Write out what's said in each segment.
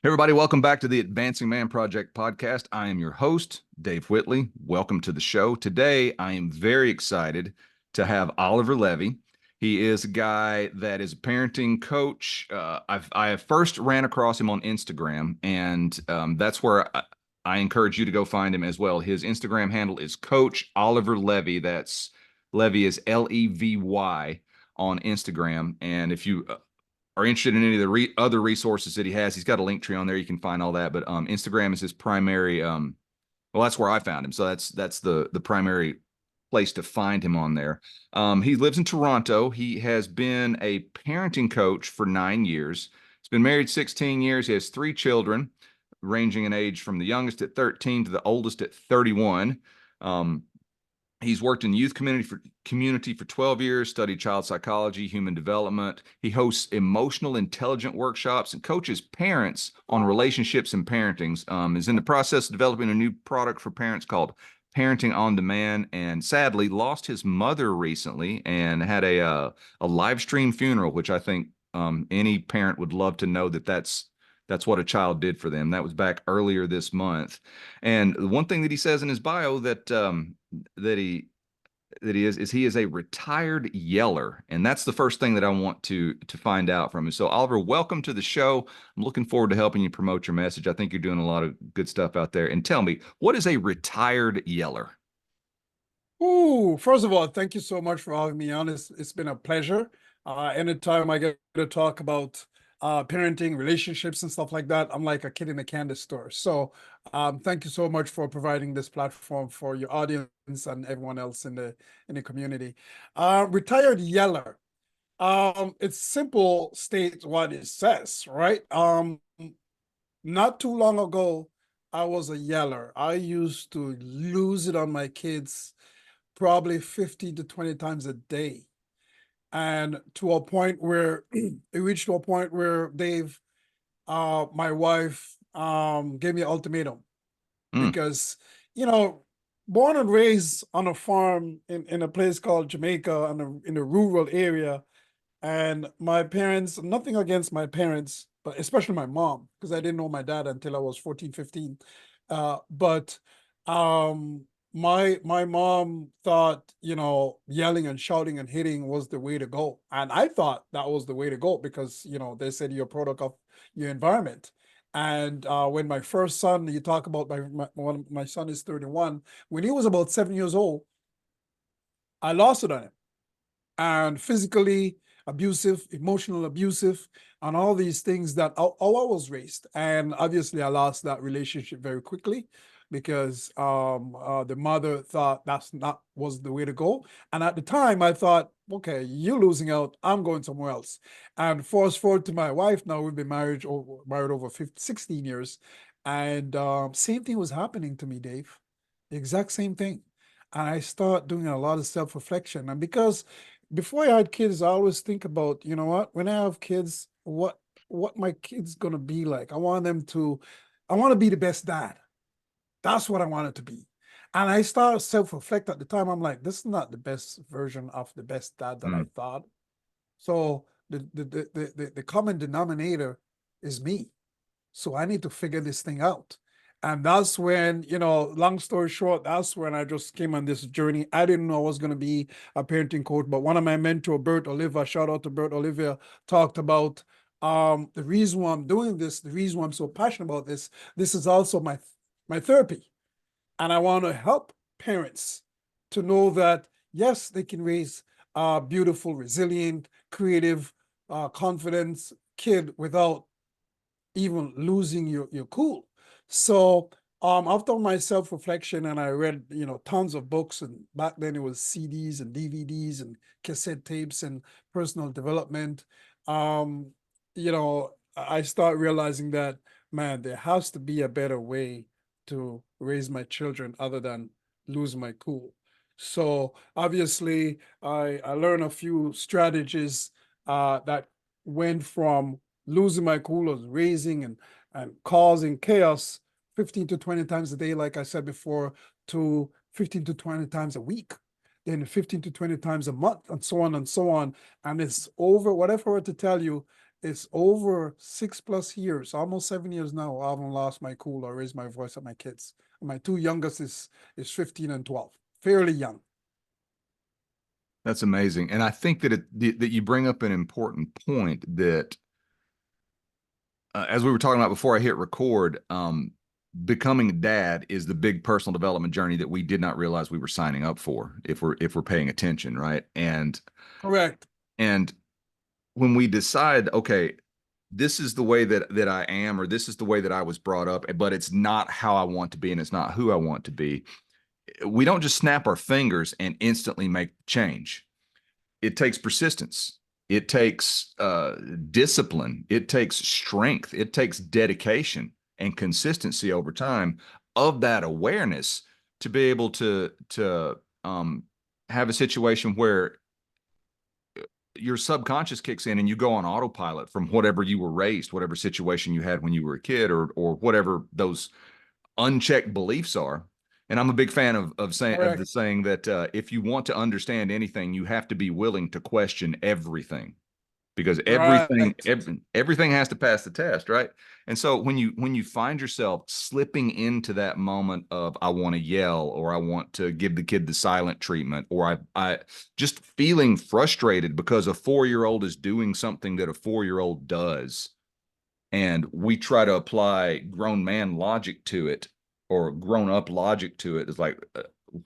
Everybody, welcome back to the Advancing Man Project podcast. I am your host, Dave Whitley. Welcome to the show. Today, I am very excited to have Oliver Levy. He is a guy that is a parenting coach. I first ran across him on Instagram, and that's where I encourage you to go find him as well. His Instagram handle is Coach Oliver Levy. That's Levy is Levy on Instagram. And if you are interested in any of the other resources that he has, he's got a link tree on there. You can find all that. But Instagram is his primary. Well, that's where I found him. So that's the primary place to find him on there. He lives in Toronto. He has been a parenting coach for 9 years. He's been married 16 years. He has 3 children, ranging in age from the youngest at 13 to the oldest at 31. He's worked in youth community for 12 years, studied child psychology, human development. He hosts emotional intelligent workshops and coaches parents on relationships and parenting. Is in the process of developing a new product for parents called Parenting on Demand, and sadly lost his mother recently and had a live stream funeral, which I think any parent would love to know that's what a child did for them. That was back earlier this month. And one thing that he says in his bio that he is a retired yeller, and that's the first thing that I want to find out from him. So Oliver, welcome to the show. I'm looking forward to helping you promote your message. I think you're doing a lot of good stuff out there. And tell me, what is a retired yeller? Ooh, first of all, thank you so much for having me on. It's been a pleasure. Anytime I get to talk about parenting, relationships, and stuff like that, I'm like a kid in a candy store. So thank you so much for providing this platform for your audience and everyone else in the community. Retired yeller. It's simple states what it says, right? Not too long ago, I was a yeller. I used to lose it on my kids probably 15 to 20 times a day. And to a point where it reached to a point where my wife, gave me an ultimatum Mm, because, you know, born and raised on a farm in a place called Jamaica in a rural area. And my parents, nothing against my parents, but especially my mom, because I didn't know my dad until I was 14, 15. But um, my mom thought, yelling and shouting and hitting was the way to go. And I thought that was the way to go because, they said you're a product of your environment. And when my first son, you talk about my son is 31, when he was about 7 years old, I lost it on him and physically abusive, emotional abusive, and all these things that how I was raised. And obviously, I lost that relationship very quickly because the mother thought that's not was the way to go. And at the time, I thought, okay, you're losing out. I'm going somewhere else. And fast forward to my wife. Now we've been married over 16 years, and same thing was happening to me, Dave. The exact same thing. And I start doing a lot of self-reflection. And because before I had kids, I always think about, you know what, when I have kids, what my kids gonna be like. I want to be the best dad. That's what I want it to be. And I start self-reflect at the time. I'm like, this is not the best version of the best dad that I mm. thought. So the common denominator is me. So I need to figure this thing out. And that's when, long story short, that's when I just came on this journey. I didn't know I was going to be a parenting coach, but one of my mentor, Bert Oliver, shout out to Bert Oliver, talked about the reason why I'm doing this, the reason why I'm so passionate about this. This is also my therapy. And I want to help parents to know that, yes, they can raise a beautiful, resilient, creative, confident kid without even losing your cool. So after my self-reflection, and I read, tons of books, and back then it was CDs and DVDs and cassette tapes and personal development. Um, I start realizing that, man, there has to be a better way to raise my children other than lose my cool. So obviously I learned a few strategies that went from losing my cool was raising and causing chaos 15 to 20 times a day, like I said before, to 15 to 20 times a week, then 15 to 20 times a month, and so on and so on. And it's over, whatever I were to tell you, it's over 6 plus years, almost 7 years now. I haven't lost my cool or raised my voice at my kids. My two youngest is 15 and 12, fairly young. That's amazing. And I think that that you bring up an important point that, as we were talking about before I hit record, becoming a dad is the big personal development journey that we did not realize we were signing up for if we're paying attention, right? Correct. And when we decide, okay, this is the way that I am, or this is the way that I was brought up, but it's not how I want to be and it's not who I want to be, we don't just snap our fingers and instantly make change. It takes persistence. It takes discipline. It takes strength. It takes dedication and consistency over time of that awareness to be able to have a situation where your subconscious kicks in and you go on autopilot from whatever you were raised, whatever situation you had when you were a kid, or whatever those unchecked beliefs are. And I'm a big fan of the Correct. saying that if you want to understand anything, you have to be willing to question everything, because Right. everything has to pass the test, right? And so when you find yourself slipping into that moment of I want to yell, or I want to give the kid the silent treatment, or I just feeling frustrated because a 4-year-old is doing something that a 4-year-old does, and we try to apply grown man logic to it, or grown up logic to it, it's like,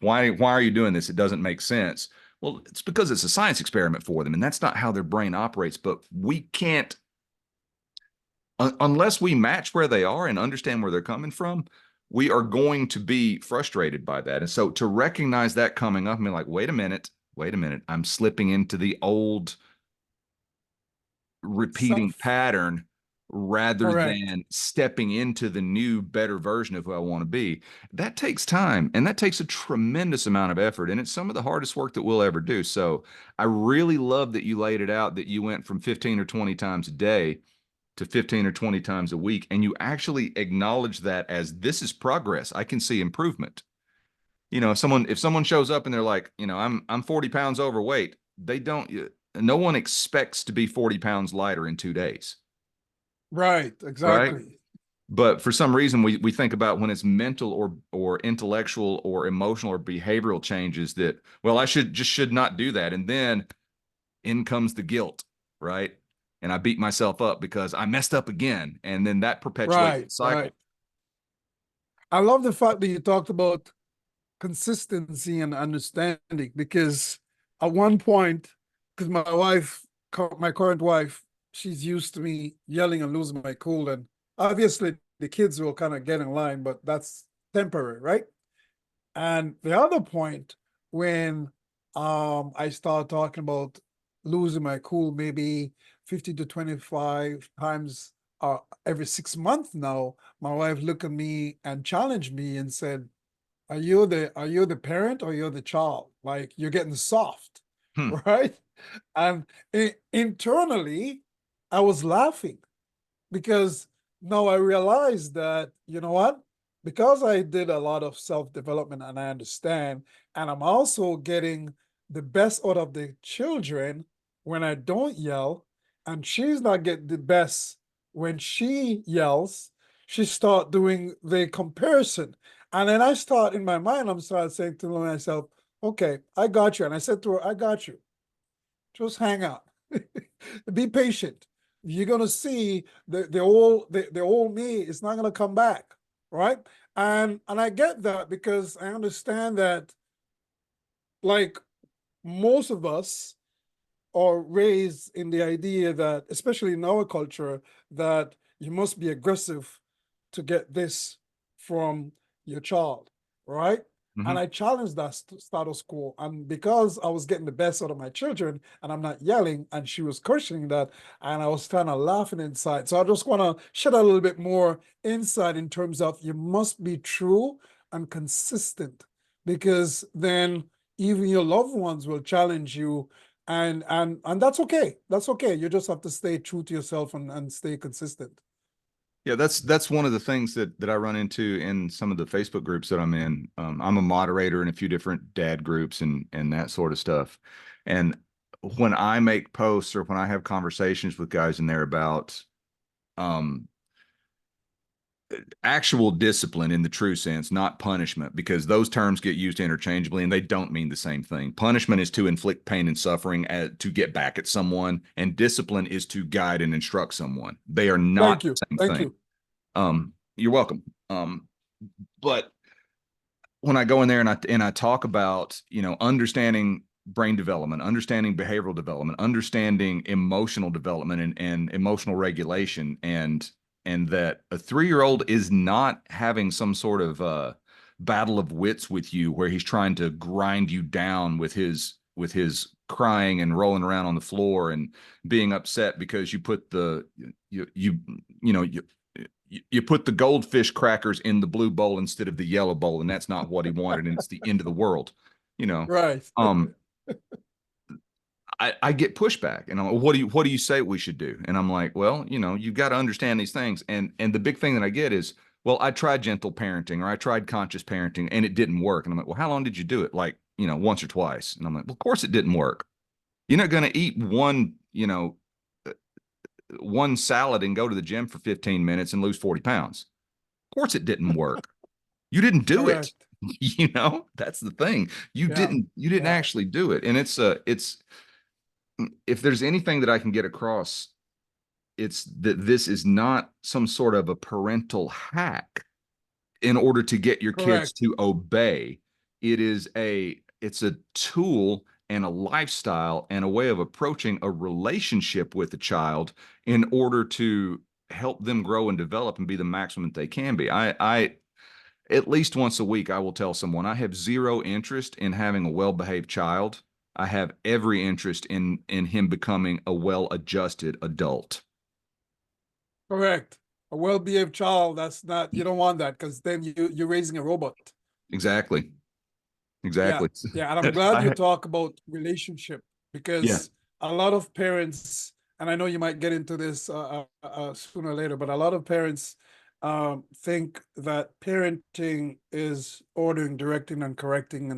why are you doing this? It doesn't make sense. Well, it's because it's a science experiment for them, and that's not how their brain operates. But we can't, unless we match where they are and understand where they're coming from, we are going to be frustrated by that. And so to recognize that coming up and be like, wait a minute, I'm slipping into the old repeating Self. pattern rather Correct. than stepping into the new, better version of who I want to be. That takes time, and that takes a tremendous amount of effort. And it's some of the hardest work that we'll ever do. So I really love that you laid it out, that you went from 15 or 20 times a day to 15 or 20 times a week. And you actually acknowledge that as this is progress. I can see improvement. If someone shows up and they're like, I'm 40 pounds overweight, they don't, no one expects to be 40 pounds lighter in 2 days, Right. right? Exactly. But for some reason, we think about when it's mental or intellectual or emotional or behavioral changes that, well, I should not do that. And then in comes the guilt, right? And I beat myself up because I messed up again. And then that perpetuates the Right. cycle. Right. I love the fact that you talked about consistency and understanding, because at one point, because my wife, my current wife, she's used to me yelling and losing my cool, and obviously the kids will kind of get in line, but that's temporary, right? And the other point, when I start talking about losing my cool maybe 50 to 25 times every 6 months now, my wife looked at me and challenged me and said, are you the parent or you're the child? Like, you're getting soft, Hmm. right? And internally, I was laughing, because now I realized that, you know what? Because I did a lot of self-development and I understand, and I'm also getting the best out of the children when I don't yell, and she's not getting the best when she yells, she start doing the comparison. And then I start in my mind, I'm start saying to myself, okay, I got you. And I said to her, I got you. Just hang out. Be patient. You're gonna see the old me is not gonna come back, right? And I get that, because I understand that, like, most of us are raised in the idea that, especially in our culture, that you must be aggressive to get this from your child, right? Mm-hmm. And I challenged that status quo. And because I was getting the best out of my children and I'm not yelling, and she was questioning that, and I was kind of laughing inside. So I just want to shed a little bit more insight in terms of, you must be true and consistent, because then even your loved ones will challenge you, and that's okay. That's okay. You just have to stay true to yourself and stay consistent. Yeah, that's one of the things that I run into in some of the Facebook groups that I'm in. I'm a moderator in a few different dad groups and that sort of stuff. And when I make posts or when I have conversations with guys in there about um actual discipline in the true sense, not punishment, because those terms get used interchangeably and they don't mean the same thing. Punishment is to inflict pain and suffering to get back at someone, and discipline is to guide and instruct someone. They are not Thank you. the same Thank thing. you. You're welcome. But when I go in there and I talk about, understanding brain development, understanding behavioral development, understanding emotional development and emotional regulation, and that a 3-year-old is not having some sort of battle of wits with you where he's trying to grind you down with his crying and rolling around on the floor and being upset because you put the you know you put the goldfish crackers in the blue bowl instead of the yellow bowl, and that's not what he wanted, and it's the end of the world, you know. Right. Um, I get pushback, and I'm like, what do you say we should do? And I'm like, well, you've got to understand these things, and the big thing that I get is, well, I tried gentle parenting or I tried conscious parenting and it didn't work, and I'm like, well, how long did you do it? Like, once or twice, and I'm like, well, of course it didn't work. You're not going to eat one salad and go to the gym for 15 minutes and lose 40 pounds. Of course it didn't work. You didn't do it. Correct. That's the thing. You Yeah. didn't Yeah. actually do it. And it's if there's anything that I can get across, it's that this is not some sort of a parental hack in order to get your kids Correct. to obey. It's a tool and a lifestyle and a way of approaching a relationship with a child in order to help them grow and develop and be the maximum that they can be. I at least once a week, I will tell someone I have zero interest in having a well-behaved child. I have every interest in him becoming a well-adjusted adult. Correct. A well-behaved child, that's not, you don't want that because then you're raising a robot. Exactly. Yeah. Exactly. Yeah. And I'm glad you I, talk about relationship yeah. because a lot of parents, and I know you might get into this sooner or later, but a lot of parents think that parenting is ordering, directing, and correcting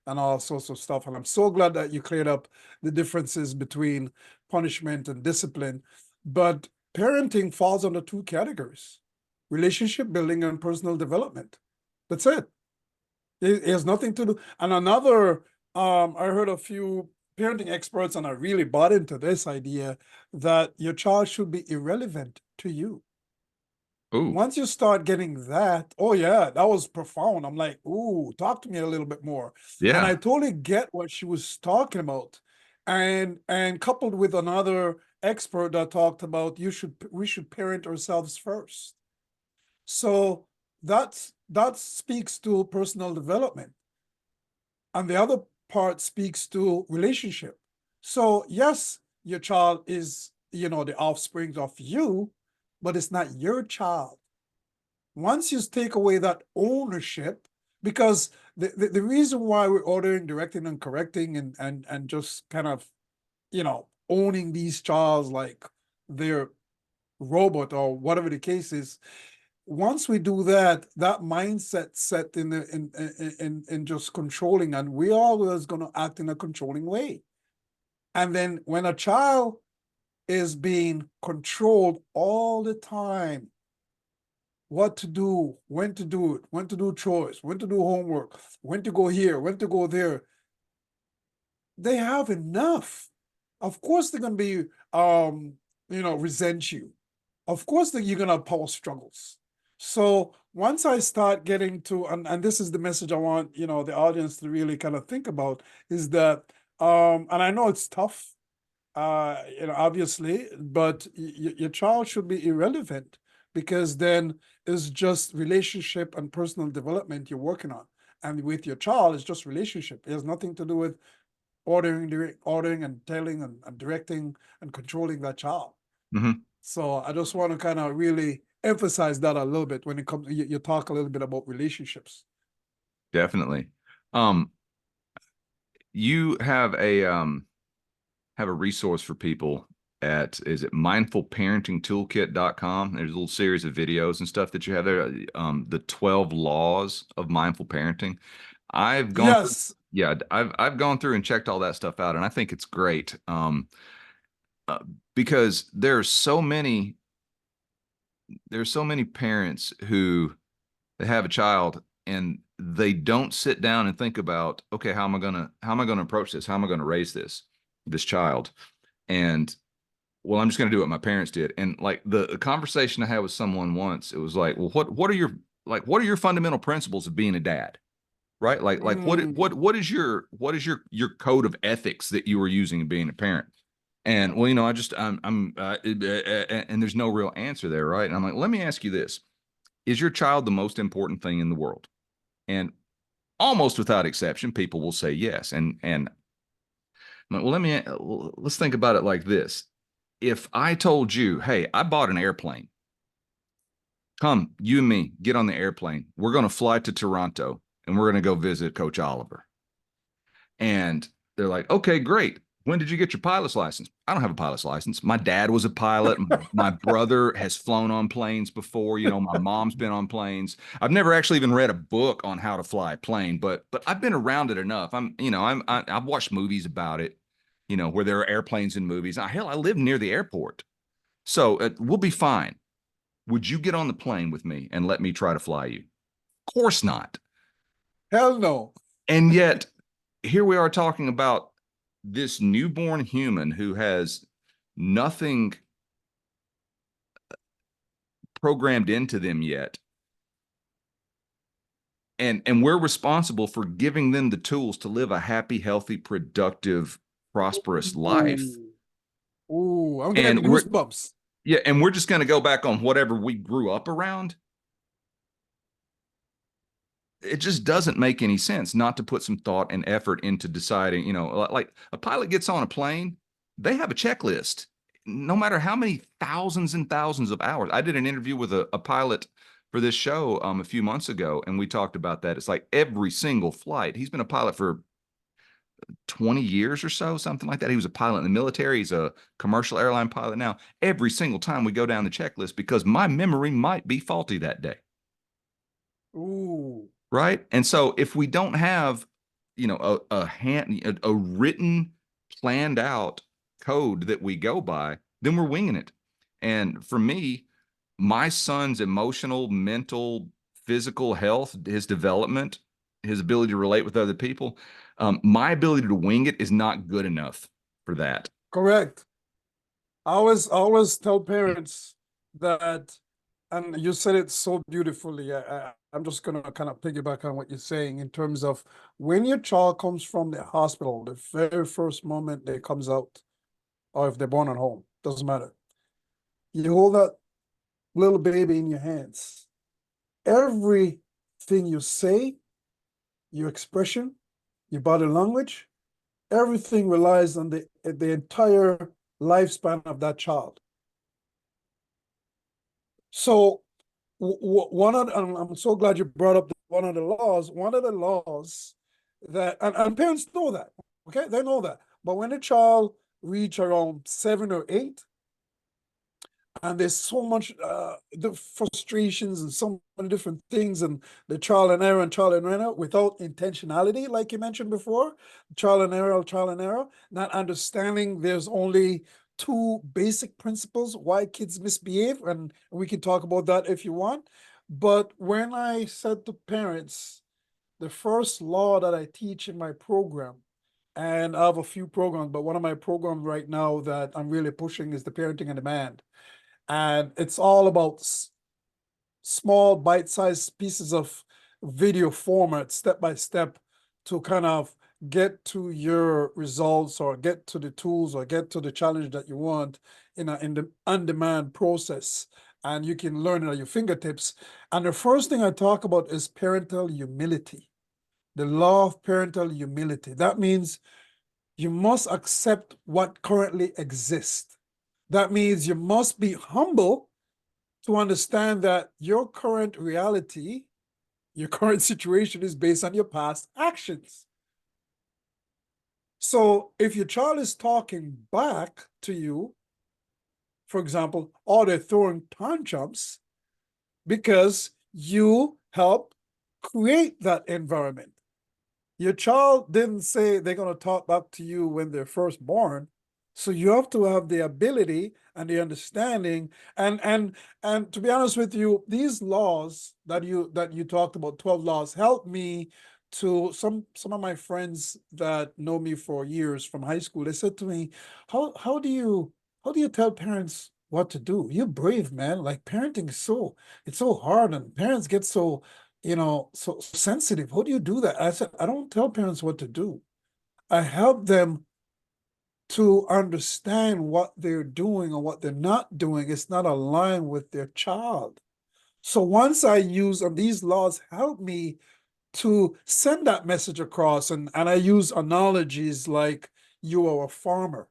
and all sorts of stuff. And I'm so glad that you cleared up the differences between punishment and discipline. But parenting falls under two categories: relationship building and personal development. That's it. It has nothing to do. And another, I heard a few parenting experts, and I really bought into this idea that your child should be irrelevant to you. Ooh. Once you start getting that, oh yeah, that was profound. I'm like, ooh, talk to me a little bit more. And Yeah. I totally get what she was talking about. And coupled with another expert that talked about we should parent ourselves first. So that speaks to personal development. And the other part speaks to relationship. So yes, your child is, the offspring of you, but it's not your child. Once you take away that ownership, because the reason why we're ordering, directing, and correcting and just kind of, owning these childs like they're robot or whatever the case is, once we do that, that mindset set in just controlling, and we're always going to act in a controlling way. And then when a child is being controlled all the time, what to do, when to do it, when to do chores, when to do homework, when to go here, when to go there, they have enough. Of course, they're going to be, resent you. Of course, that you're going to have power struggles. So once I start getting to, and this is the message I want, the audience to really kind of think about is that, and I know it's tough, obviously, but your child should be irrelevant because then it's just relationship and personal development you're working on. And with your child, it's just relationship. It has nothing to do with ordering and telling and directing and controlling that child. Hmm. So I just want to kind of really emphasize that a little bit when it comes, you talk a little bit about relationships. Definitely. Um, you have a resource for people at, is it mindfulparentingtoolkit.com? There's a little series of videos and stuff that you have there. The 12 laws of mindful parenting. I've gone through Yes. Yeah, I've gone through and checked all that stuff out, and I think it's great. Uh, because there's so many parents who they have a child and they don't sit down and think about, okay, how am I gonna approach this? How am I gonna raise this child? And well, I'm just gonna do what my parents did. And like the conversation I had with someone once, it was like, well, what are your fundamental principles of being a dad? Right? Like Mm. what is your code of ethics that you were using in being a parent? And well, I just and there's no real answer there, right? And I'm like, let me ask you this: is your child the most important thing in the world? And almost without exception, people will say yes. And I'm like, well, let's think about it like this: if I told you, hey, I bought an airplane, come, you and me, get on the airplane, we're going to fly to Toronto, and we're going to go visit Coach Oliver. And they're like, okay, great. When did you get your pilot's license? I don't have a pilot's license. My dad was a pilot. My brother has flown on planes before. My mom's been on planes. I've never actually even read a book on how to fly a plane, but I've been around it enough. I've watched movies about it, where there are airplanes in movies. Hell, I live near the airport. So we'll be fine. Would you get on the plane with me and let me try to fly you? Of course not. Hell no. And yet, here we are talking about this newborn human who has nothing programmed into them yet. And we're responsible for giving them the tools to live a happy, healthy, productive, prosperous life. Ooh, ooh, I'm getting And we're goosebumps. yeah, and we're just going to go back on whatever we grew up around. It just doesn't make any sense not to put some thought and effort into deciding, like a pilot gets on a plane, they have a checklist. No matter how many thousands and thousands of hours. I did an interview with a pilot for this show a few months ago, and we talked about that. It's like every single flight. He's been a pilot for 20 years or so, something like that. He was a pilot in the military. He's a commercial airline pilot now. Every single time we go down the checklist because my memory might be faulty that day. Ooh, Right. And so if we don't have, a written, planned out code that we go by, then we're winging it. And for me, my son's emotional, mental, physical health, his development, his ability to relate with other people, my ability to wing it is not good enough for that. correct. I always tell parents that, and you said it so beautifully. I'm just gonna kind of piggyback on what you're saying in terms of when your child comes from the hospital, the very first moment they comes out, or if they're born at home, doesn't matter. You hold that little baby in your hands. Everything you say, your expression, your body language, everything relies on the entire lifespan of that child. So and I'm so glad you brought up one of the laws. One of the laws that, and parents know that, okay, they know that. But when a child reach around 7 or 8, and there's so much the frustrations and so many different things, and the trial and error without intentionality, like you mentioned before, trial and error, not understanding there's only two basic principles why kids misbehave, and we can talk about that if you want. But when I said to parents, the first law that I teach in my program, and I have a few programs, but one of my programs right now that I'm really pushing is the Parenting on Demand, and it's all about small bite-sized pieces of video format, step by step, to kind of get to your results or get to the tools or get to the challenge that you want in the on-demand process, and you can learn it at your fingertips. And the first thing I talk about is parental humility, the law of parental humility. That means you must accept what currently exists. That means you must be humble to understand that your current reality, your current situation is based on your past actions. So if your child is talking back to you, for example, or they're throwing tantrums because you help create that environment. Your child didn't say they're going to talk back to you when they're first born. So you have to have the ability and the understanding. And to be honest with you, these laws that you talked about, 12 laws, help me to some of my friends that know me for years from high school. They said to me, how do you tell parents what to do? You're brave, man. Like parenting is it's so hard, and parents get so sensitive. How do you do that? I said, I don't tell parents what to do. I help them to understand what they're doing or what they're not doing. It's not aligned with their child. So once I use, and these laws help me to send that message across, and I use analogies like you are a farmer,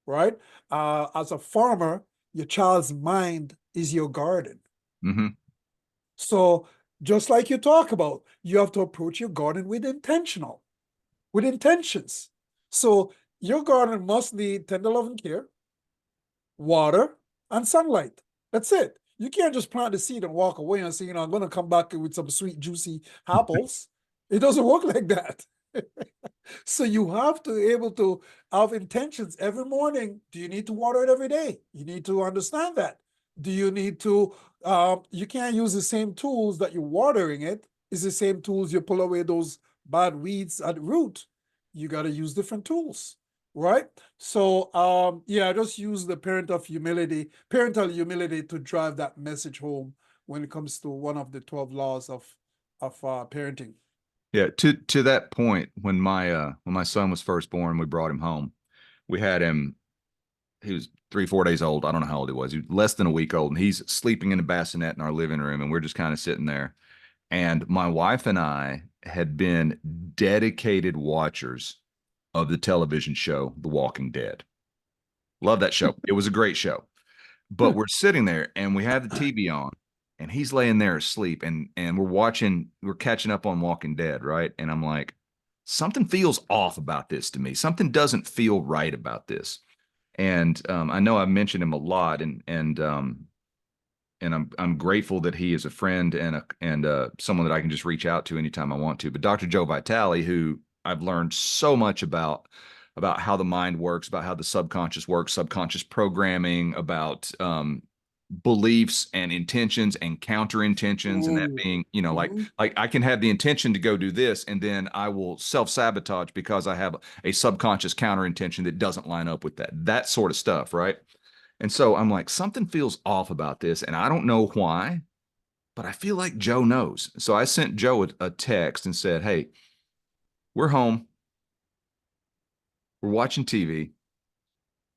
right? As a farmer, your child's mind is your garden. Hmm. So just like you talk about, you have to approach your garden with intentions. So your garden must need tender loving care, water, and sunlight. That's it. You can't just plant the seed and walk away and say, I'm going to come back with some sweet, juicy apples. It doesn't work like that. So you have to be able to have intentions every morning. Do you need to water it every day? You need to understand that. Do you need to, you can't use the same tools that you're watering it. It's the same tools you pull away those bad weeds at root. You got to use different tools, right? So, yeah, I just use the parental humility to drive that message home when it comes to one of the 12 laws of parenting. Yeah, to that point, when my son was first born, we brought him home. We had him, he was 3, 4 days old. I don't know how old he was. He was less than a week old, and he's sleeping in a bassinet in our living room, and we're just kind of sitting there. And my wife and I had been dedicated watchers of the television show The Walking Dead. Love that show. It was a great show. But we're sitting there and we have the TV on, and he's laying there asleep, and we're catching up on Walking Dead, right? And I'm like, something feels off about this to me. Something doesn't feel right about this. And I know I've mentioned him a lot, and I'm grateful that he is a friend and someone that I can just reach out to anytime I want to. But Dr. Joe Vitale, who I've learned so much about how the mind works, about how the subconscious works, subconscious programming, about beliefs and intentions and counter intentions, and that Ooh. being, Mhm. like I can have the intention to go do this, and then I will self sabotage because I have a subconscious counter intention that doesn't line up with that sort of stuff, right? And so I'm like, something feels off about this, and I don't know why, but I feel like Joe knows. So I sent Joe a text and said, "Hey, we're home. We're watching TV.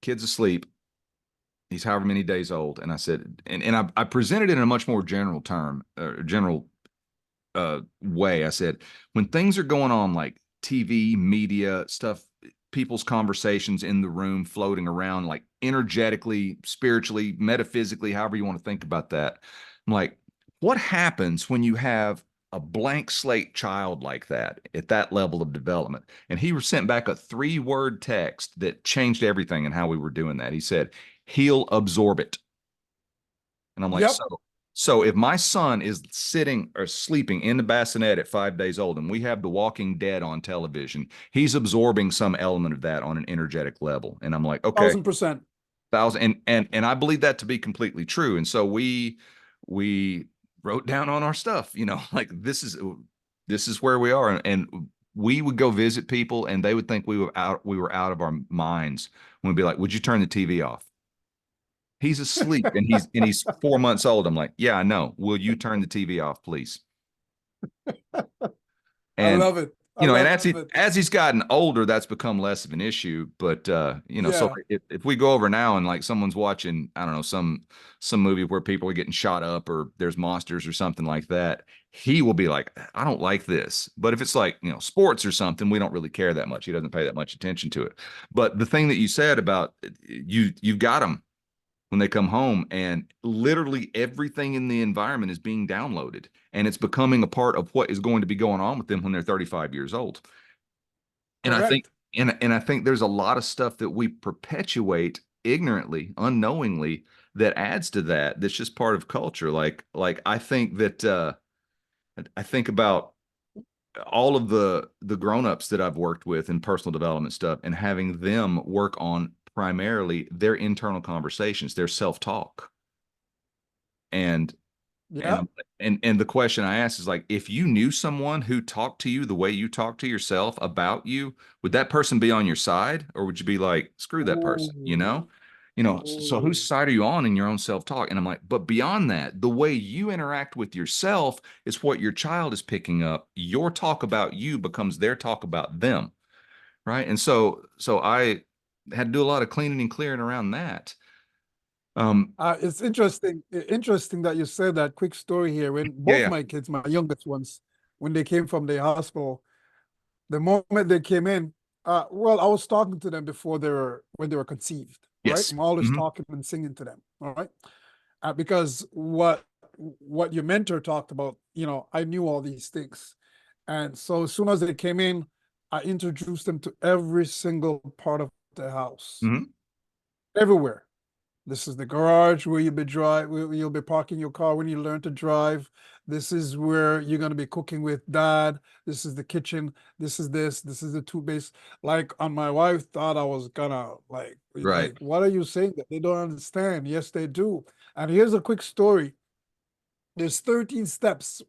Kid's asleep. He's however many days old." And I said, and I presented it in a much more general way. I said, when things are going on like TV, media, stuff, people's conversations in the room floating around, like energetically, spiritually, metaphysically, however you want to think about that. I'm like, what happens when you have a blank slate child like that at that level of development? And he sent back a 3-word text that changed everything in how we were doing that. He said, he'll absorb it. And I'm like, Yep. so if my son is sitting or sleeping in the bassinet at 5 days old and we have The Walking Dead on television, he's absorbing some element of that on an energetic level. And I'm like, okay, 1,000%. thousand, and I believe that to be completely true. And so we wrote down on our stuff, like this is where we are. And we would go visit people and they would think we were out of our minds. We'd be like, would you turn the TV off? He's asleep and he's 4 months old. I'm like, yeah, I know. Will you turn the TV off, please? I And love it. I and love as it. he's gotten older, that's become less of an issue. But so Yeah, if we go over now and like someone's watching, I don't know, some movie where people are getting shot up or there's monsters or something like that, he will be like, I don't like this. But if it's like, sports or something, we don't really care that much. He doesn't pay that much attention to it. But the thing that you said about you've got him when they come home, and literally everything in the environment is being downloaded, and it's becoming a part of what is going to be going on with them when they're 35 years old. And I think correct. and I think there's a lot of stuff that we perpetuate ignorantly, unknowingly, that adds to that. That's just part of culture. Like I think that I think about all of the grown-ups that I've worked with in personal development stuff, and having them work on primarily their internal conversations, their self-talk. And Yeah. and and the question I ask is like, if you knew someone who talked to you the way you talk to yourself about you, would that person be on your side, or would you be like, screw that person, you Ooh, know? You know, so ooh. whose side are you on in your own self-talk? And I'm like, but beyond that, the way you interact with yourself is what your child is picking up. Your talk about you becomes their talk about them, right? And so I had to do a lot of cleaning and clearing around that. It's interesting that you said that. Quick story here. When Yeah, both yeah. my kids, my youngest ones, when they came from the hospital, the moment they came in, well, I was talking to them before when they were conceived, right? Yes. I'm always Hmm. talking and singing to them, all right? Because what your mentor talked about, I knew all these things. And so as soon as they came in, I introduced them to every single part of the house, Hmm. everywhere. This is the garage where where you'll be parking your car when you learn to drive. This is where you're gonna be cooking with dad. This is the kitchen. This is the toothpaste. Like, and my wife thought I was gonna Right. what are you saying that they don't understand? Yes, they do. And here's a quick story. There's 13 steps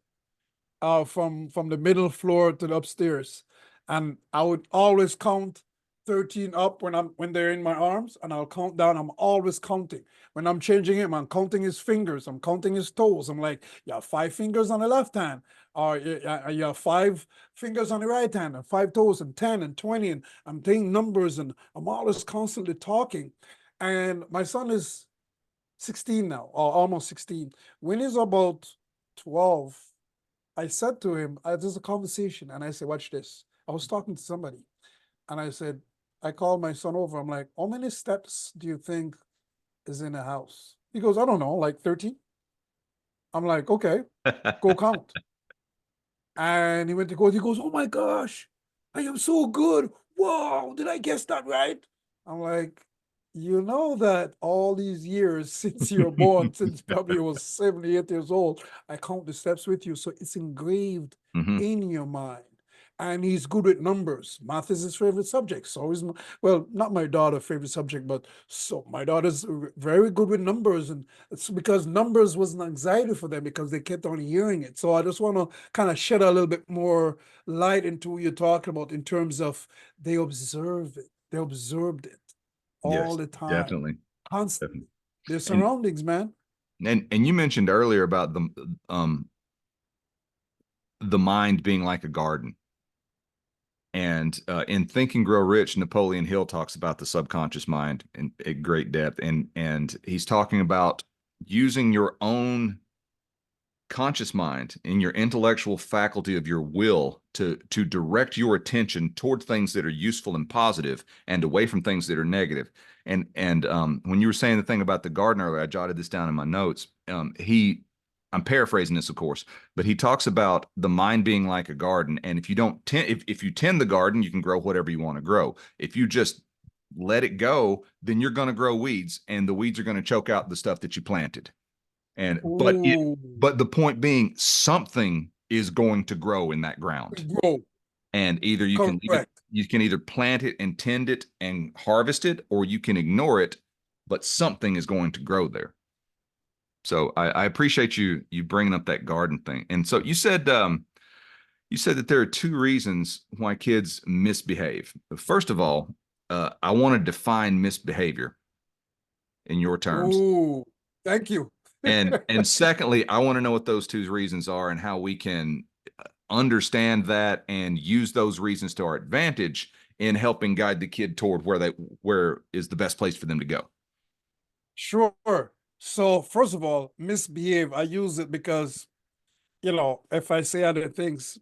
from the middle floor to the upstairs. And I would always count 13 up when they're in my arms, and I'll count down. I'm always counting. When I'm changing him, I'm counting his fingers, I'm counting his toes. I'm like, you have 5 fingers on the left hand, or you have 5 fingers on the right hand, and 5 toes, and 10 and 20, and I'm taking numbers, and I'm always constantly talking. And my son is 16 now, or almost 16. When he's about 12, I said to him, there's a conversation, and I said, watch this. I was talking to somebody, and I said, I called my son over. I'm like, how many steps do you think is in a house? He goes, I don't know, like 13. I'm like, okay, go count. And he went to go, he goes, oh my gosh, I am so good. Whoa, did I guess that right? I'm like, you know that all these years since you were born, since probably you was 78 years old, I count the steps with you. So it's engraved Hmm. in your mind. And he's good with numbers. Math is his favorite subject. So is well, not my daughter's favorite subject, but so my daughter's very good with numbers. And it's because numbers was an anxiety for them because they kept on hearing it. So I just want to kind of shed a little bit more light into what you're talking about in terms of they observe it. They observed it all Yes, the time, definitely. constantly. Definitely. Their And surroundings, man. and you mentioned earlier about the mind being like a garden. And in Think and Grow Rich, Napoleon Hill talks about the subconscious mind in at great depth, and he's talking about using your own conscious mind in your intellectual faculty of your will to direct your attention toward things that are useful and positive, and away from things that are negative. And when you were saying the thing about the garden earlier, I jotted this down in my notes. I'm paraphrasing this, of course, but he talks about the mind being like a garden, and if you don't tend, if you tend the garden, you can grow whatever you want to grow. If you just let it go, then you're going to grow weeds, and the weeds are going to choke out the stuff that you planted. And Ooh, but the point being, something is going to grow in that ground. grow. And either you can leave it, Correct. you can either plant it and tend it and harvest it, or you can ignore it, but something is going to grow there. So I appreciate you bringing up that garden thing. And so you said that there are two reasons why kids misbehave. First of all, I want to define misbehavior in your terms. Ooh, thank you. And secondly, I want to know what those two reasons are and how we can understand that and use those reasons to our advantage in helping guide the kid toward where is the best place for them to go. Sure. So first of all, misbehave, I use it because, if I say other things,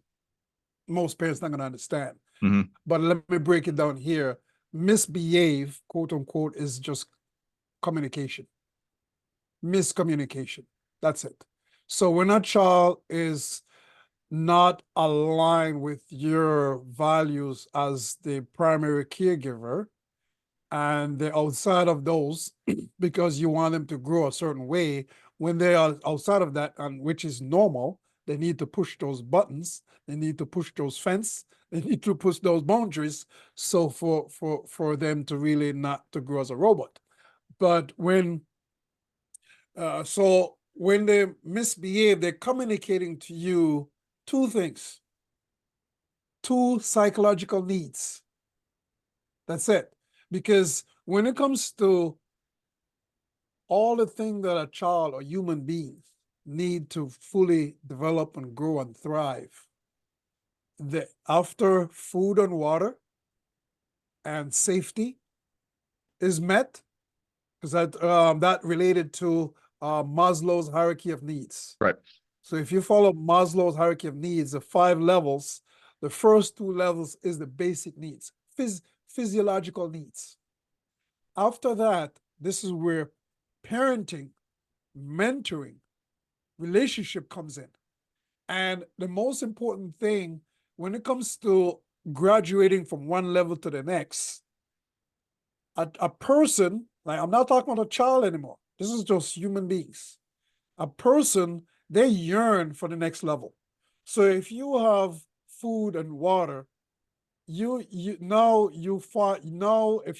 most parents not gonna understand. Hmm. But let me break it down here. Misbehave, quote unquote, is just communication, miscommunication. That's it. So when a child is not aligned with your values as the primary caregiver, and they're outside of those because you want them to grow a certain way, when they are outside of that, and which is normal, They need to push those buttons. They need to push those fence. They need to push those boundaries. So for them to really not to grow as a robot. But when they misbehave, they're communicating to you two things, two psychological needs. That's it. Because when it comes to all the things that a child or human beings need to fully develop and grow and thrive, after food and water and safety is met, because that related to Maslow's hierarchy of needs. Right. So if you follow Maslow's hierarchy of needs, the 5 levels, the first 2 levels is the basic needs, physiological needs. After that, this is where parenting, mentoring, relationship comes in. And the most important thing when it comes to graduating from one level to the next, a person, like I'm not talking about a child anymore. This is just human beings. A person, they yearn for the next level. So if you have food and water, now if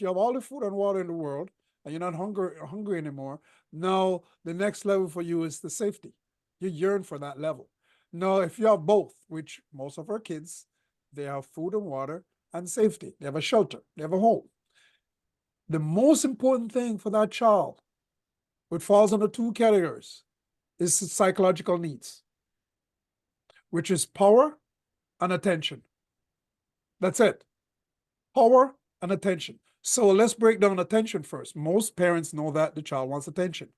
you have all the food and water in the world and you're not hungry anymore, now the next level for you is the safety. You yearn for that level. Now, if you have both, which most of our kids, they have food and water and safety. They have a shelter, they have a home. The most important thing for that child, which falls under 2 categories, is psychological needs, which is power and attention. That's it. Power and attention. So let's break down attention first. Most parents know that the child wants attention.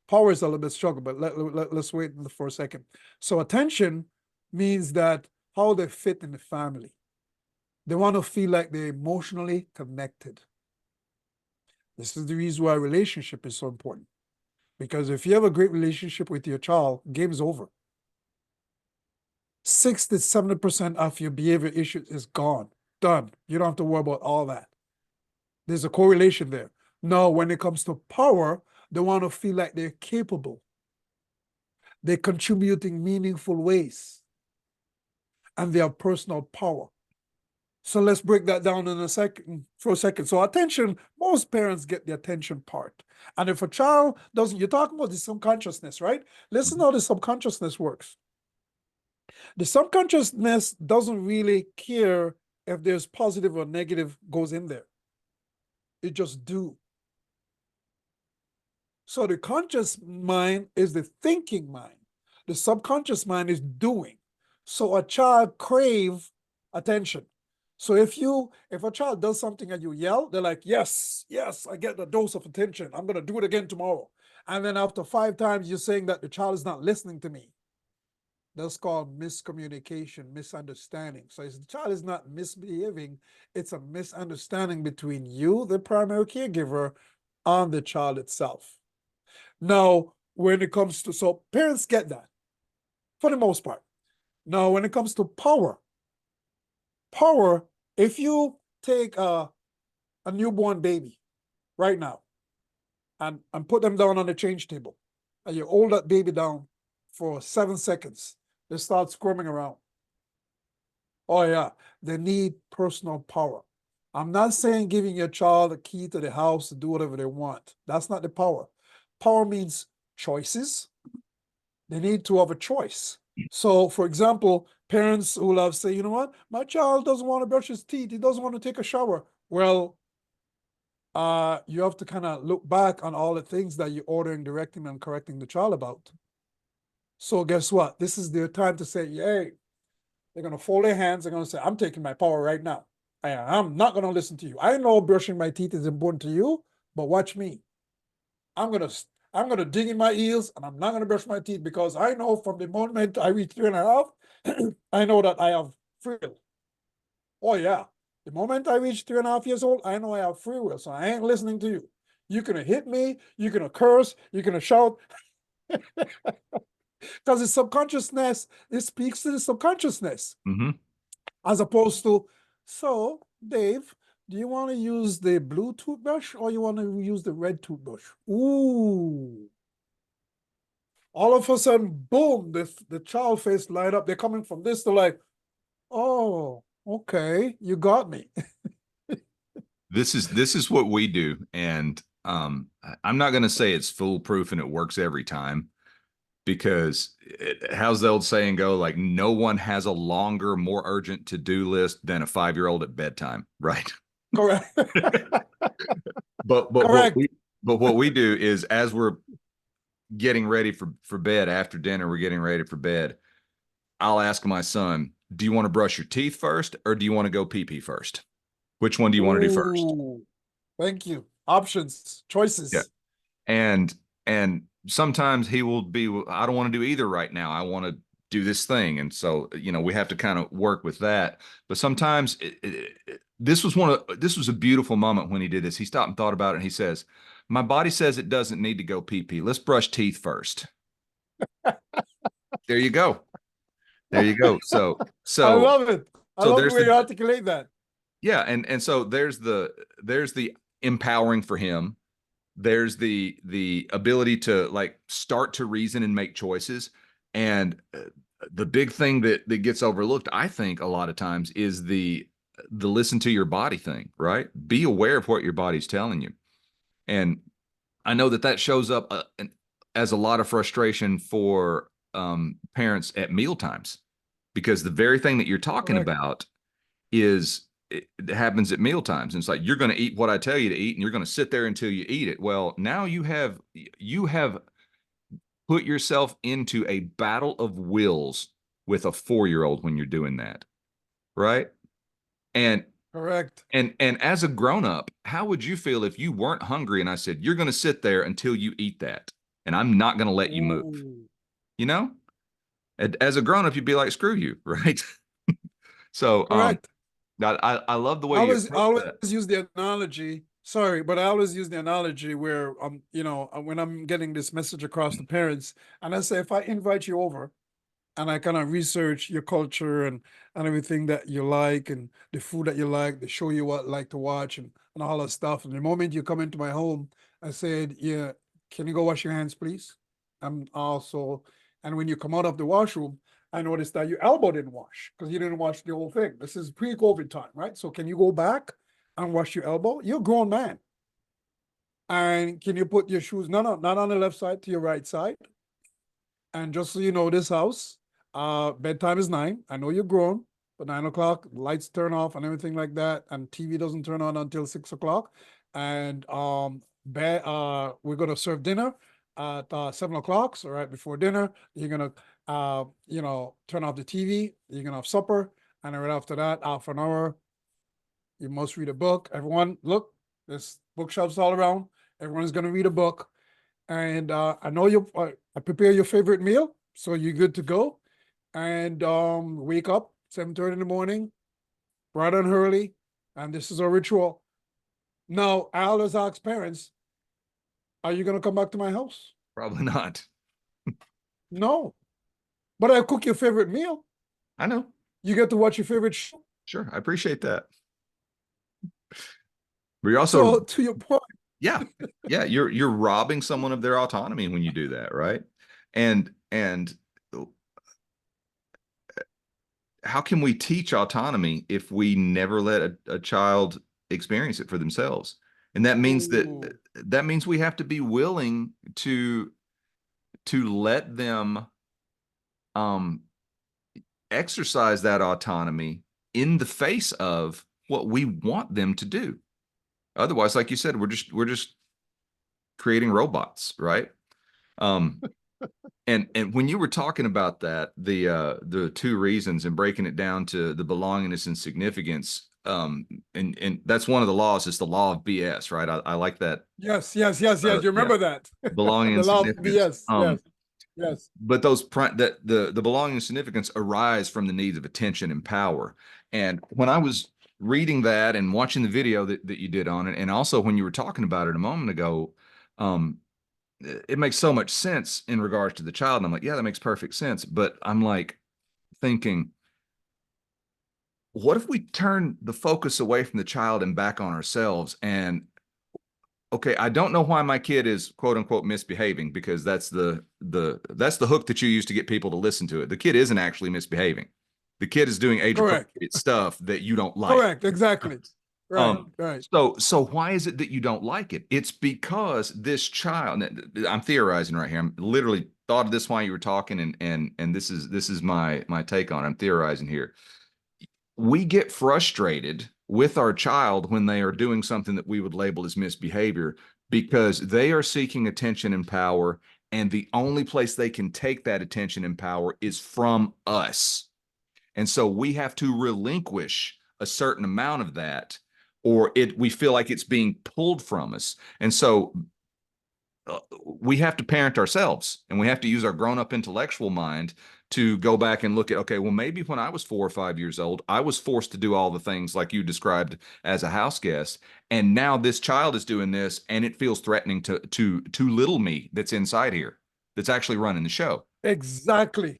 Power is a little bit struggle, but let's wait for a second. So attention means that how they fit in the family. They want to feel like they're emotionally connected. This is the reason why relationship is so important. Because if you have a great relationship with your child, game's over. 60 to 70% of your behavior issues is gone. Done. You don't have to worry about all that. There's a correlation there. Now, when it comes to power, they want to feel like they're capable. They're contributing meaningful ways. And they have personal power. So let's break that down for a second. So attention, most parents get the attention part. And if a child doesn't, you're talking about the subconsciousness, right? Listen how the subconsciousness works. The subconsciousness doesn't really care if there's positive or negative goes in there. It just do. So the conscious mind is the thinking mind. The subconscious mind is doing. So a child crave attention. So if a child does something and you yell, they're like, yes, I get a dose of attention. I'm going to do it again tomorrow. And then after 5 times, you're saying that the child is not listening to me. That's called miscommunication, misunderstanding. So the child is not misbehaving. It's a misunderstanding between you, the primary caregiver, and the child itself. Now, when it comes to, so parents get that for the most part. Now, when it comes to power, if you take a newborn baby right now and put them down on the change table, and you hold that baby down for 7 seconds, they start squirming around. Oh yeah, they need personal power. I'm not saying giving your child a key to the house to do whatever they want. That's not the power. Power means choices. They need to have a choice. So, for example, parents who love say, you know what, my child doesn't want to brush his teeth. He doesn't want to take a shower. Well, you have to kind of look back on all the things that you're ordering, directing, and correcting the child about. So guess what? This is their time to say, hey, they're going to fold their hands. They're going to say, I'm taking my power right now. I'm not going to listen to you. I know brushing my teeth is important to you, but watch me. I'm going to dig in my heels and I'm not going to brush my teeth because I know from the moment I reach 3.5, I know that I have free will. Oh yeah. The moment I reach 3.5 years old, I know I have free will. So I ain't listening to you. You're going to hit me. You're going to curse. You're going to shout. Because the subconsciousness, it speaks to the subconsciousness. Mm-hmm. As opposed to, so Dave, do you want to use the blue toothbrush or you want to use the red toothbrush? Ooh. all of a sudden, boom, the child face light up. They're coming from this to like, oh, okay, you got me. This is what we do, and I'm not going to say it's foolproof and it works every time, because how's the old saying go? Like, no one has a longer, more urgent to-do list than a 5-year-old at bedtime, right? Correct. But but what Correct. we but what we do is, as we're getting ready for bed after dinner, we're getting ready for bed. I'll ask my son, "Do you want to brush your teeth first, or do you want to go pee pee first? Which one do you want to do first?" Ooh, thank you. Options, Yeah. choices. And sometimes he will be, I don't want to do either right now. I want to do this thing. And so, we have to kind of work with that. But sometimes this was a beautiful moment when he did this. He stopped and thought about it, and he says, "My body says it doesn't need to go pee pee. Let's brush teeth first." There you go. There you go. So I so love it. I so love the there's way you the articulate that. yeah, and so there's the empowering for him. There's the ability to, like, start to reason and make choices. And the big thing that gets overlooked, I think, a lot of times, is the listen to your body thing, right? Be aware of what your body's telling you. And I know that shows up as a lot of frustration for parents at meal times, because the very thing that you're talking Correct. about is, it happens at meal times. And it's like, you're going to eat what I tell you to eat, and you're going to sit there until you eat it. Well, now you have put yourself into a battle of wills with a 4-year-old when you're doing that, right? And Correct. and as a grown up, how would you feel if you weren't hungry and I said, "You're going to sit there until you eat that, and I'm not going to let you move"? Ooh, You know, as a grown up, you'd be like, "Screw you," right? So, correct. I love the way I you always, I approach always that. use the analogy. Sorry, but I always use the analogy where when I'm getting this message across to parents, and I say, if I invite you over and I kind of research your culture and everything that you like and the food that you like, they show you what like to watch and all that stuff. And the moment you come into my home, I said, yeah, can you go wash your hands, please? I'm also, and when you come out of the washroom, I noticed that your elbow didn't wash because you didn't wash the whole thing. This is pre-COVID time, right? So can you go back and wash your elbow? You're a grown man. And can you put your shoes, no, no, not on the left side, to your right side? And just so you know, this house, bedtime is 9. I know you're grown, but 9 o'clock, lights turn off and everything like that, and TV doesn't turn on until 6 o'clock. And we're gonna serve dinner at 7 o'clock. So right before dinner, you're gonna turn off the TV. You're gonna have supper, and then right after that, half an hour, you must read a book. Everyone, look, there's bookshelves all around. Everyone's gonna read a book, and I know I prepare your favorite meal, so you're good to go. And wake up 7:30 in the morning, bright and early, and this is a ritual. Now, I always ask parents, "Are you gonna come back to my house?" Probably not. No, but I cook your favorite meal. I know. You get to watch your favorite show. Sure, I appreciate that. But you're also, So, to your point, yeah, yeah, you're robbing someone of their autonomy when you do that, right? And how can we teach autonomy if we never let a child experience it for themselves? And ooh, that means we have to be willing to let them um exercise that autonomy in the face of what we want them to do. Otherwise, like you said, we're just creating robots, right? Um, and when you were talking about that, the two reasons, and breaking it down to the belongingness and significance, and that's one of the laws. It's the law of BS, right? I like that. yes, yes, yes, yes. You Yeah, remember that? belonging The and law of significance. BS. Yes, yes. But that the belonging and significance arise from the needs of attention and power. And when I was reading that and watching the video that you did on it, and also when you were talking about it a moment ago, um, it makes so much sense in regards to the child. And I'm like, yeah, that makes perfect sense. But I'm like thinking, what if we turn the focus away from the child and back on ourselves? And okay, I don't know why my kid is quote unquote misbehaving, because that's the hook that you use to get people to listen to it. The kid isn't actually misbehaving. The kid is doing age Correct. appropriate stuff that you don't like. Correct. Exactly. Right. Um, Right. so why is it that you don't like it? It's because this child, I'm theorizing right here. I'm literally thought of this while you were talking, and this is my take on it. I'm theorizing here. We get frustrated with our child when they are doing something that we would label as misbehavior, because they are seeking attention and power, and the only place they can take that attention and power is from us. And so we have to relinquish a certain amount of that, or we feel like it's being pulled from us. And so we have to parent ourselves, and we have to use our grown-up intellectual mind to go back and look at, okay, well, maybe when I was 4 or 5 years old, I was forced to do all the things like you described as a house guest, and now this child is doing this, and it feels threatening to little me that's inside here, that's actually running the show. Exactly.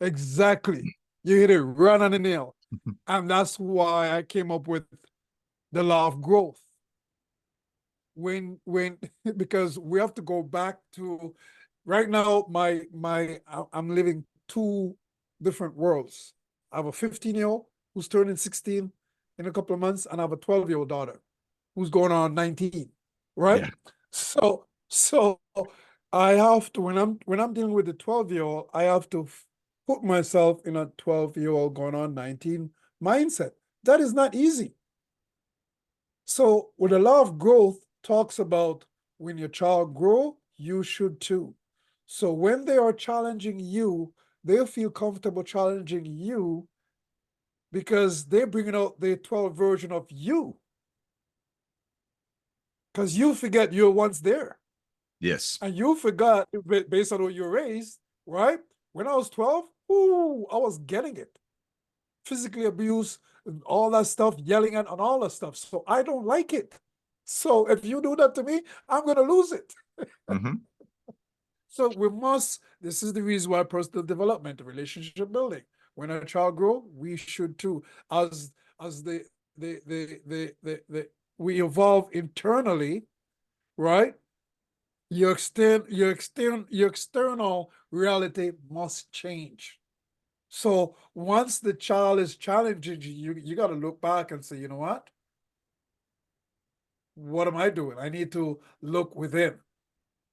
Exactly. You hit it right on the nail. And that's why I came up with the law of growth. When because we have to go back to right now, I'm living two different worlds. I have a 15-year-old who's turning 16 in a couple of months, and I have a 12-year-old daughter who's going on 19, right? Yeah. So I have to, when I'm dealing with the 12-year-old, I have to put myself in a 12-year-old going on 19 mindset. That is not easy. So with the law of growth talks about when your child grow, you should too. So when they are challenging you, they'll feel comfortable challenging you because they're bringing out the 12 version of you. Because you forget you were once there. Yes. And you forgot, based on what you were raised, right? When I was 12, ooh, I was getting it. Physically abused, all that stuff, yelling at and all that stuff. So I don't like it. So if you do that to me, I'm going to lose it. Mm-hmm. So we must, this is the reason why personal development, relationship building. When a child grow, we should too. As we evolve internally, right? Your external reality must change. So once the child is challenging you, you got to look back and say, you know what am I doing? I need to look within.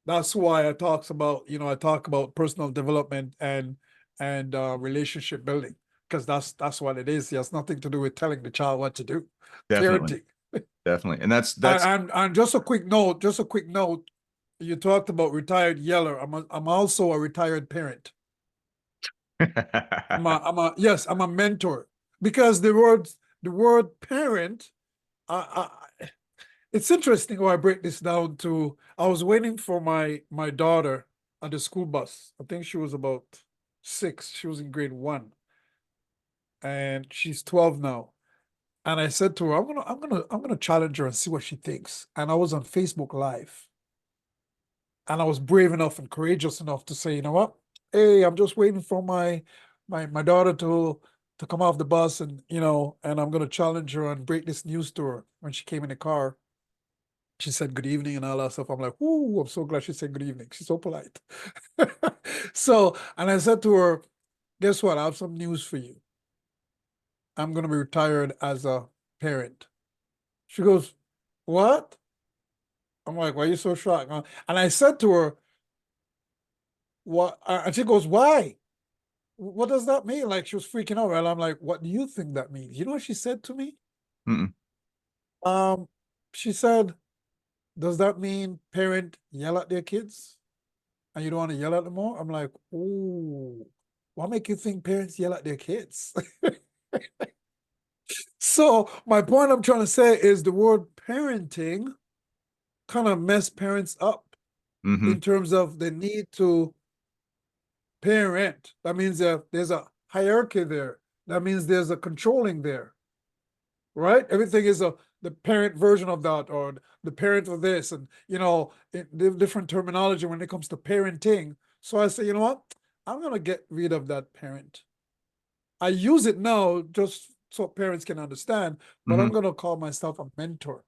That's why I talk about personal development and relationship building, because that's what it is. It has nothing to do with telling the child what to do. Definitely. Parenting. Definitely. And that's And just a quick note, you talked about retired yeller. I'm also a retired parent. Yes, I'm a mentor, because the word parent, it's interesting how I break this down to. I was waiting for my daughter at the school bus. I think she was about 6. She was in grade 1, and she's 12 now. And I said to her, I'm gonna challenge her and see what she thinks. And I was on Facebook Live, and I was brave enough and courageous enough to say, you know what? Hey, I'm just waiting for my daughter to come off the bus, and I'm gonna challenge her and break this news to her. When she came in the car, she said good evening and all that stuff. I'm like, ooh, I'm so glad she said good evening. She's so polite. So, and I said to her, guess what? I have some news for you. I'm gonna be retired as a parent. She goes, what? I'm like, why are you so shocked? And I said to her, what? And she goes, why? What does that mean? Like, she was freaking out. And I'm like, what do you think that means? You know what she said to me? Mm-mm. Um, she said, does that mean parent yell at their kids and you don't want to yell at them more? I'm like, ooh, what make you think parents yell at their kids? So my point I'm trying to say is the word parenting kind of mess parents up Mm-hmm. in terms of the need to parent. That means there's a hierarchy there. That means there's a controlling there, right? Everything is the parent version of that, or the parent of this, and different terminology when it comes to parenting. So I say, you know what? I'm gonna get rid of that parent. I use it now just so parents can understand, but I'm Mm-hmm. gonna call myself a mentor.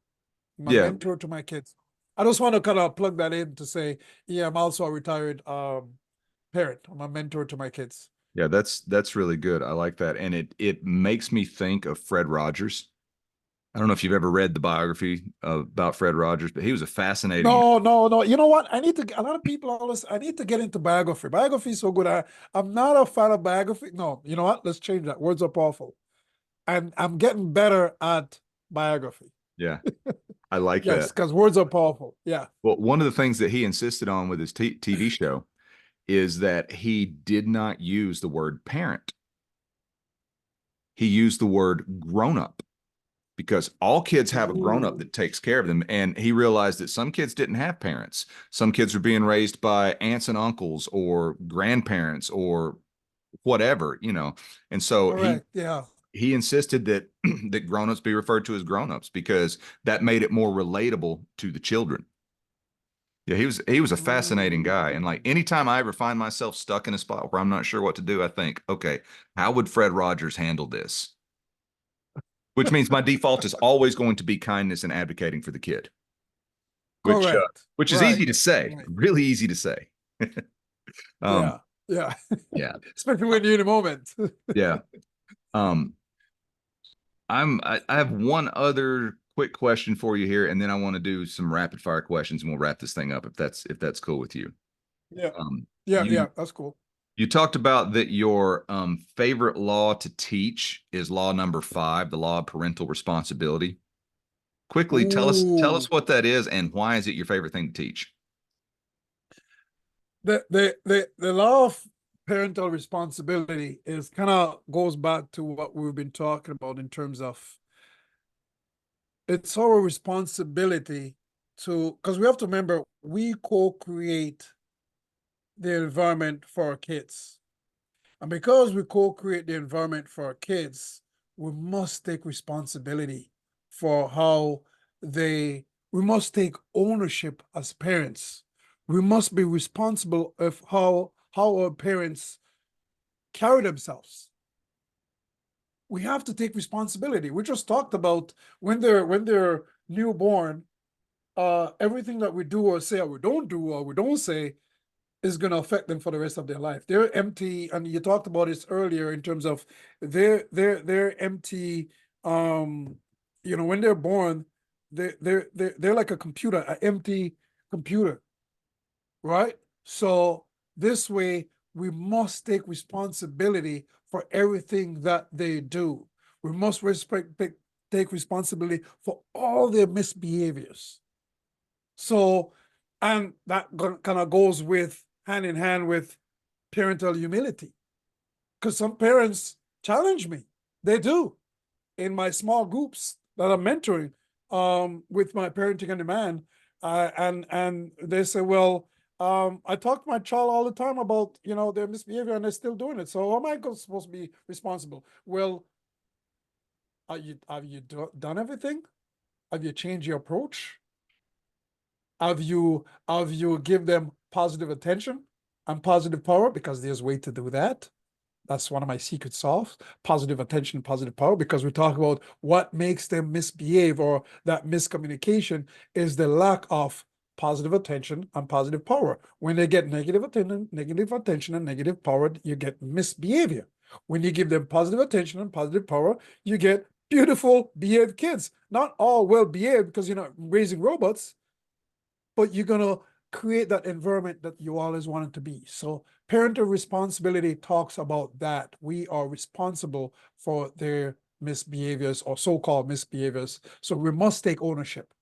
I'm a Yeah. mentor to my kids. I just want to kind of plug that in to say, yeah, I'm also a retired parent. I'm a mentor to my kids. Yeah, that's really good. I like that. And it makes me think of Fred Rogers. I don't know if you've ever read the biography about Fred Rogers, but he was a fascinating. No, no, no. You know what? I need to. A lot of people always. I need to get into biography. Biography is so good. I'm not a fan of biography. No, you know what? Let's change that. Words are powerful, and I'm getting better at biography. Yeah, I like Yes, that. because words are powerful. Yeah. Well, one of the things that he insisted on with his TV show is that he did not use the word parent. He used the word grown up because all kids have a grown up Ooh. that takes care of them. And he realized that some kids didn't have parents. Some kids were being raised by aunts and uncles or grandparents or whatever, you know. And so he Correct. Yeah. he insisted that that grown-ups be referred to as grown-ups because that made it more relatable to the children. Yeah, he was a fascinating guy. And like Mm. anytime I ever find myself stuck in a spot where I'm not sure what to do, I think, okay, how would Fred Rogers handle this? Which means my default is always going to be kindness and advocating for the kid, which uh, Correct. which is Right. easy to say, Right. really easy to say. um, Yeah. Yeah. yeah, Especially when you're in the moment. yeah. Um, I have one other quick question for you here, and then I want to do some rapid fire questions, and we'll wrap this thing up if that's cool with you. Yeah. Um, Yeah. you Yeah. That's cool. you talked about that your favorite law to teach is law number 5, the law of parental responsibility. Quickly tell us Ooh. what that is and why is it your favorite thing to teach? The law of parental responsibility is kind of goes back to what we've been talking about in terms of it's our responsibility to, because we have to remember we co-create the environment for our kids. And because we co-create the environment for our kids, we must take responsibility for how we must take ownership as parents. We must be responsible of how our parents carry themselves. We have to take responsibility. We just talked about when they're newborn, everything that we do or say or we don't say is going to affect them for the rest of their life. They're empty, and you talked about this earlier in terms of they're empty. Um, when they're born, they're like a computer, an empty computer, right? So this way, we must take responsibility for everything that they do. We must take responsibility for all their misbehaviors. So, and that kind of goes with hand in hand with parental humility. Because some parents challenge me. They do in my small groups that I'm mentoring with my parenting on demand. And they say, well, I talk to my child all the time about their misbehavior and they're still doing it. So how am I supposed to be responsible? Well, have you done everything? Have you changed your approach? Have you give them positive attention and positive power? Because there's a way to do that. That's one of my secret sauce: positive attention, positive power. Because we talk about what makes them misbehave or that miscommunication is the lack of positive attention and positive power. When they get negative attention and negative power, you get misbehavior. When you give them positive attention and positive power, you get beautiful behaved kids. Not all well behaved because you're not raising robots, but you're going to create that environment that you always wanted to be. So parental responsibility talks about that. We are responsible for their misbehaviors or so-called misbehaviors. So we must take ownership.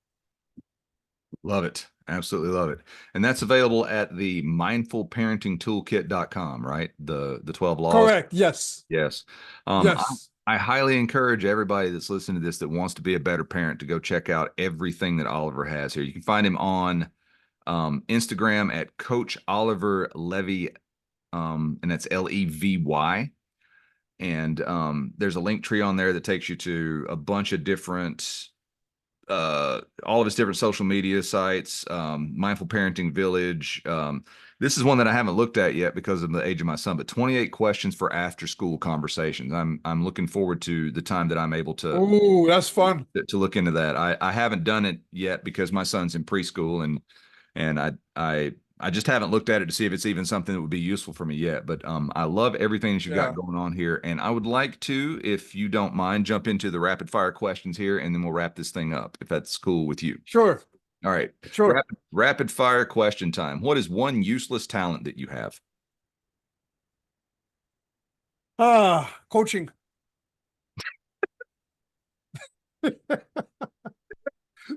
Love it. Absolutely love it. And that's available at the mindfulparentingtoolkit.com, right? The 12 laws. Correct. Yes. Yes. Yes. I highly encourage everybody that's listening to this that wants to be a better parent to go check out everything that Oliver has here. You can find him on Instagram at Coach Oliver Levy, and that's Levy. And there's a link tree on there that takes you to a bunch of different all of his different social media sites, Mindful Parenting Village. This is one that I haven't looked at yet because of the age of my son, but 28 questions for after school conversations. I'm looking forward to the time that I'm able Oh, that's fun. to look into that. I haven't done it yet because my son's in preschool, and I just haven't looked at it to see if it's even something that would be useful for me yet. But I love everything that you've got Yeah, going on here, and I would like to, if you don't mind, jump into the rapid fire questions here, and then we'll wrap this thing up if that's cool with you. sure, All right, sure. rapid fire question time. What is one useless talent that you have? Coaching.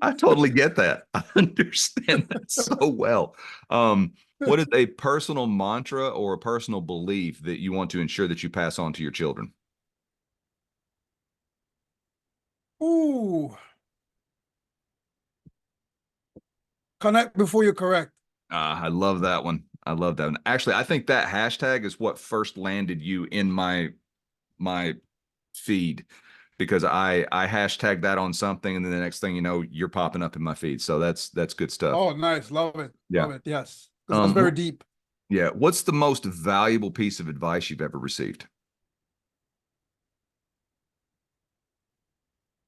I totally get that. I understand that so well. What is a personal mantra or a personal belief that you want to ensure that you pass on to your children? Ooh, connect before you correct. I love that one. I love that one. Actually, I think that hashtag is what first landed you in my feed because I hashtag that on something, and then the next thing you know, you're popping up in my feed. So that's good stuff. Oh, nice. Love it. Yeah. Love it. Yes. Because that's very deep. Yeah. What's the most valuable piece of advice you've ever received?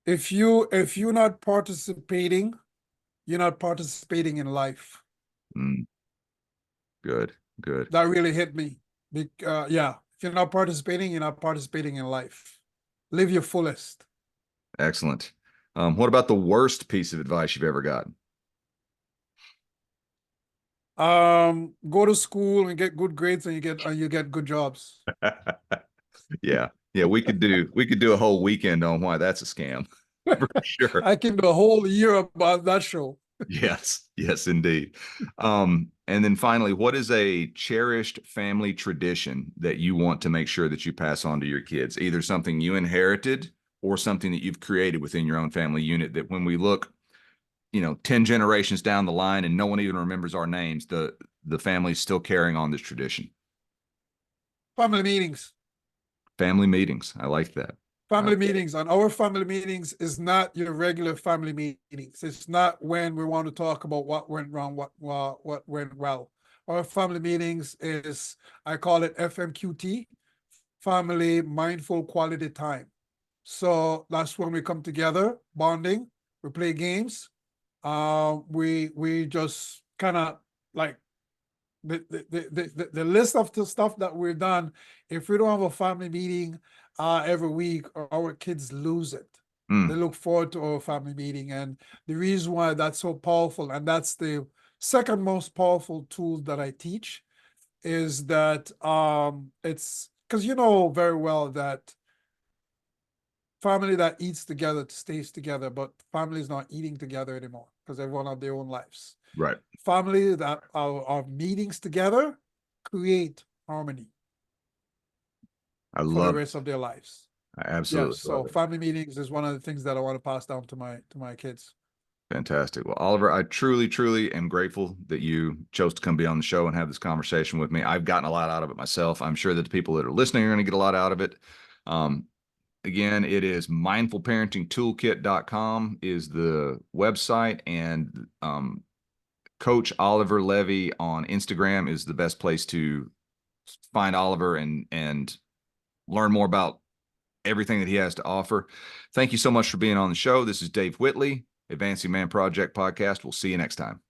If you're not participating, you're not participating in life. Mm, good. Good. That really hit me. Yeah, if you're not participating, you're not participating in life. Live your fullest. Excellent. What about the worst piece of advice you've ever gotten? Go to school and get good grades, and you get good jobs. Yeah. Yeah, we could do a whole weekend on why that's a scam for sure. I can do a whole year about that show. Yes, yes, indeed. And then finally, what is a cherished family tradition that you want to make sure that you pass on to your kids? Either something you inherited or something that you've created within your own family unit that when we look, 10 generations down the line and no one even remembers our names, the family's still carrying on this tradition. Family meetings. Family meetings. I like that. Family meetings, and our family meetings is not your regular family meetings. It's not when we want to talk about what went wrong, what went well. Our family meetings is, I call it FMQT, Family Mindful Quality Time. So that's when we come together, bonding, we play games. We just kind of like the list of the stuff that we've done. If we don't have a family meeting every week, our kids lose it. They Mm, look forward to our family meeting, and the reason why that's so powerful, and that's the second most powerful tool that I teach, is that it's because you know very well that family that eats together stays together, but family is not eating together anymore because everyone have their own lives. right. Family that are meetings together create harmony I for the love rest of their lives. it. I Yes, absolutely love so it. family meetings is one of the things that I want to pass down to my kids. Fantastic. Well, Oliver, I truly, truly am grateful that you chose to come be on the show and have this conversation with me. I've gotten a lot out of it myself. I'm sure that the people that are listening are going to get a lot out of it. Um, Again, it is mindfulparentingtoolkit.com is the website, and Coach Oliver Levy on Instagram is the best place to find Oliver and learn more about everything that he has to offer. Thank you so much for being on the show. This is Dave Whitley, Advancing Man Project Podcast. We'll see you next time.